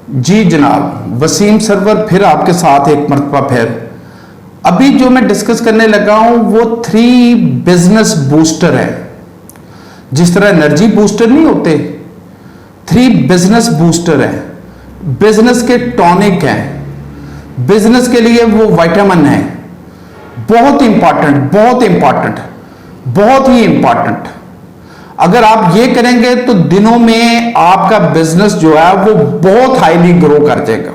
जी जनाब, वसीम सरवर फिर आपके साथ एक मरतबा फिर। अभी जो मैं डिस्कस करने लगा हूं वो 3 बिजनेस बूस्टर है। जिस तरह एनर्जी बूस्टर नहीं होते, 3 बिजनेस बूस्टर है। बिजनेस के टॉनिक है, बिजनेस के लिए वो विटामिन है। बहुत इंपॉर्टेंट, बहुत इंपॉर्टेंट, बहुत ही इंपॉर्टेंट। अगर आप ये करेंगे तो दिनों में आपका बिजनेस जो है वो बहुत हाईली ग्रो कर जाएगा।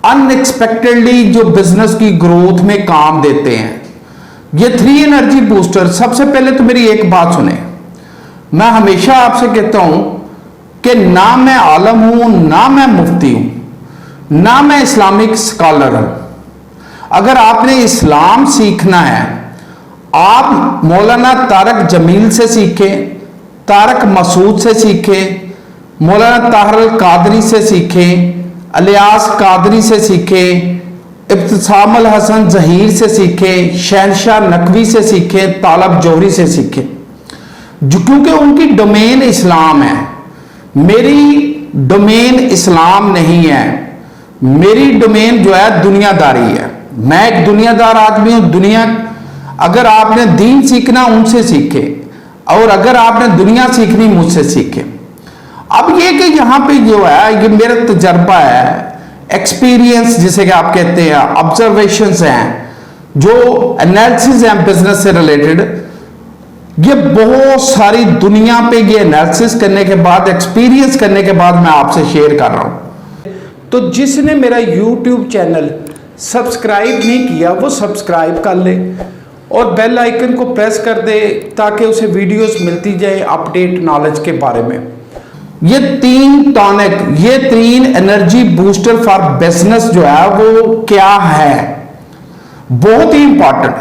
अनएक्सपेक्टेडली जो बिजनेस की ग्रोथ में काम देते हैं ये 3 एनर्जी बूस्टर। सबसे पहले तो मेरी एक बात सुने, मैं हमेशा आपसे कहता हूं कि ना मैं आलम हूं, ना मैं मुफ्ती हूं, ना मैं इस्लामिक स्कॉलर हूं। अगर आपने इस्लाम सीखना है, आप मौलाना तारक जमील से सीखें, तारक मसूद से सीखें, मौलाना ताहिर अल कादरी से सीखें, अलियास कादरी से सीखें, इब्तिसाम अल हसन जहीर से सीखें, शहनशाह नकवी से सीखें, तालब जौहरी से सीखें, जो क्योंकि उनकी डोमेन इस्लाम है। मेरी डोमेन इस्लाम नहीं है, मेरी डोमेन जो है दुनियादारी है। मैं एक दुनियादार आदमी हूं। दुनिया, अगर आपने दीन सीखना उनसे सीखे, और अगर आपने दुनिया सीखनी मुझसे सीखे। अब ये कि यहां पे जो है ये मेरा तजर्बा है, एक्सपीरियंस जिसे कि आप कहते हैं, ऑब्जर्वेशंस हैं, जो एनालिसिस हैं बिजनेस से रिलेटेड। ये बहुत सारी दुनिया पे ये एनालिसिस करने के बाद, एक्सपीरियंस करने के बाद मैं आपसे शेयर कर रहा हूं। तो जिसने मेरा यूट्यूब चैनल सब्सक्राइब नहीं किया वो सब्सक्राइब कर ले और बेल आइकन को प्रेस कर दे ताकि उसे वीडियोस मिलती जाए अपडेट नॉलेज के बारे में। ये 3 टॉनिक, ये 3 एनर्जी बूस्टर फॉर बिजनेस जो है वो क्या है, बहुत ही इंपॉर्टेंट।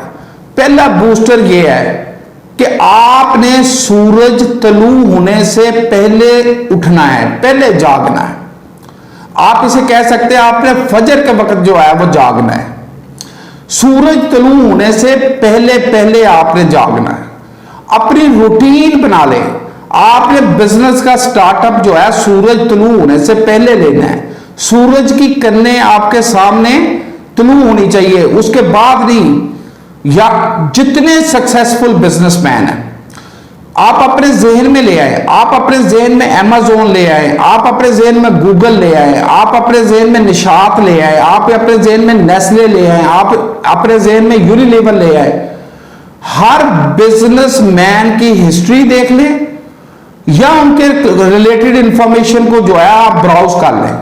पहला बूस्टर ये है कि आपने सूरज तलू होने से पहले उठना है, पहले जागना है। आप इसे कह सकते हैं आपने फजर के वक्त जो है वो जागना है। सूरज तलू होने से पहले पहले आपने जागना है। अपनी रूटीन बना ले। आपने बिजनेस का स्टार्टअप जो है सूरज तलू होने से पहले लेना है। सूरज की किरणें आपके सामने तलू होनी चाहिए, उसके बाद नहीं। या जितने सक्सेसफुल बिजनेसमैन हैं आप अपने जहन में ले आए, आप अपने जहन में अमेज़न ले आए, आप अपने जहन में गूगल ले आए, आप अपने जहन में निशात ले आए, आप अपने जहन में नेस्ले ले आए, आप अपने जहन में यूनिलीवर ले आए। हर बिजनेसमैन की हिस्ट्री देख लें या उनके रिलेटेड इंफॉर्मेशन को जो है आप ब्राउज कर लें।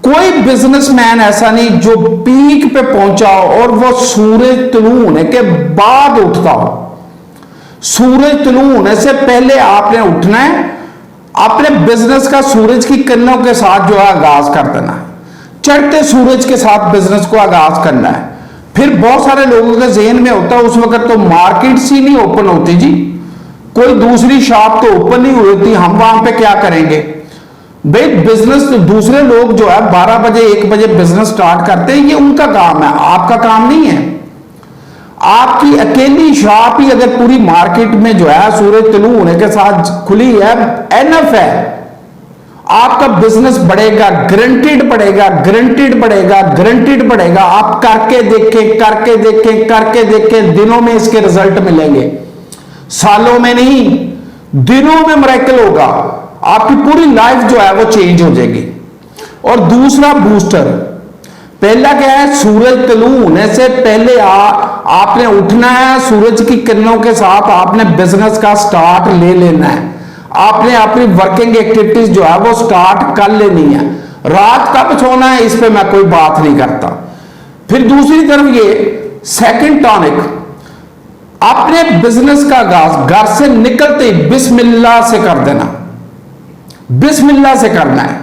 कोई बिजनेसमैन ऐसा नहीं जो पीक पे पहुंचा हो और वो सूरज तलू होने के बाद उठता हो। सूरज तलू होने से पहले आपने उठना है। अपने बिजनेस का सूरज की किरणों के साथ जो है आगाज कर देना है। चढ़ते सूरज के साथ बिजनेस को आगाज करना है। फिर बहुत सारे लोगों के जहन में होता है उस वक्त तो मार्केट्स ही नहीं ओपन होती जी, कोई दूसरी शॉप तो ओपन नहीं हुई होती, हम वहां पे क्या करेंगे भाई। बिजनेस तो दूसरे लोग जो है 12 बजे 1 बजे बिजनेस स्टार्ट करते हैं, ये उनका काम है, आपका काम नहीं है। आपकी अकेली शॉप ही अगर पूरी मार्केट में जो है सूरज तलू होने के साथ खुली है, एनफ है। आपका बिजनेस बढ़ेगा, ग्रंटेड बढ़ेगा, ग्रंटेड बढ़ेगा, ग्रंटेड बढ़ेगा। आप करके देखें, करके देखें, करके देखें, दिनों में इसके रिजल्ट मिलेंगे, सालों में नहीं, दिनों में मिरेकल होगा। आपकी पूरी लाइफ जो है वो चेंज हो जाएगी। और दूसरा बूस्टर, पहला क्या है, सूरज तलू होने से पहले आपने उठना है। सूरज की किरणों के साथ आपने बिजनेस का स्टार्ट ले लेना है। आपने अपनी वर्किंग एक्टिविटीज जो है वो स्टार्ट कर लेनी है। रात कब सोना है इस पे मैं कोई बात नहीं करता। फिर दूसरी तरफ ये सेकंड टॉनिक, अपने बिजनेस का आगाज घर से निकलते ही बिस्मिल्लाह से कर देना, बिस्मिल्लाह से करना है।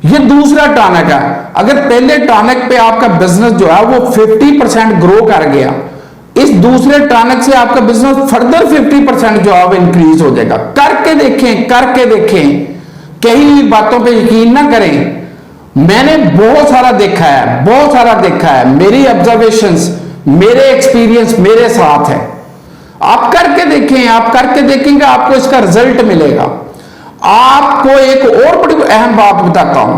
ये दूसरा टॉनिक है। अगर पहले टॉनिक पे आपका बिजनेस जो है वो 50% ग्रो कर गया, इस दूसरे टॉनिक से आपका बिजनेस फर्दर 50% जो है वो इंक्रीज हो जाएगा। करके देखें, करके देखें, कई बातों पे यकीन ना करें। मैंने बहुत सारा देखा है, बहुत सारा देखा है। मेरी ऑब्जर्वेशंस, मेरे एक्सपीरियंस मेरे साथ है। आप करके देखें, आप करके देखेंगे आपको इसका रिजल्ट मिलेगा। आपको एक और बड़ी अहम बात बताता हूं,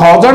1000